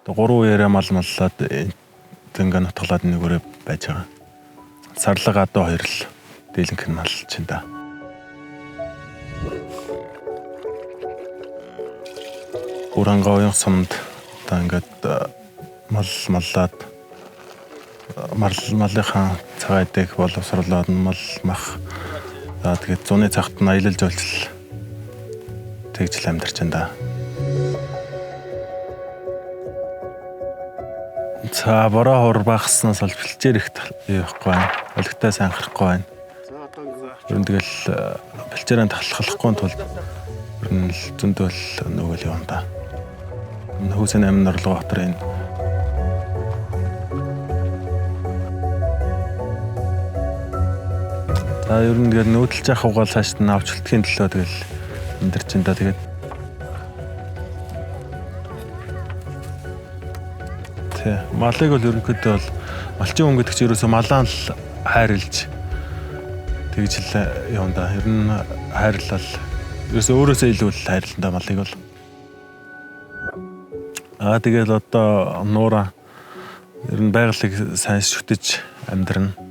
3 үеэрээ мал маллаад ингээ нутгалаад нэгээрээ байж байгаа. Сарлага одоо 2 л дийлэнх нь мал чинь да. Урангаа уян сумд одоо ингээд мал маллаад малынхаа цагаа идэх боловсруулаад мал мах тэгээд зуны цагт нь аялал жуулчлал тэгж л амьдарч байна да. За бороо хор багаснаас олж бэлчээр ихт явахгүй байна. Олигтой сайн харахгүй байна. Ер нь тэгэл бэлчээрэн тахлахгүй тулд ер нь зөндөл нөгөө л юм да. Хүүсэн амин орлого хотрын за ер нь тэгэл нүүдэлж явах угаал цааш нь авчлтгийн төлөө тэгэл амьдарч байна да. Тэгээд малыг бол ерөнхийдөө бол малчин хүн гэдэг чинь ерөөсөө малаан л хайрлж тэгж л юм да. Ер нь хайрлал ерөөсөө өөрөөсөө илүү л хайрлалтай малыг бол. Тэгээд одоо нуура ер нь байгалыг сайн шүтэж амьдрна.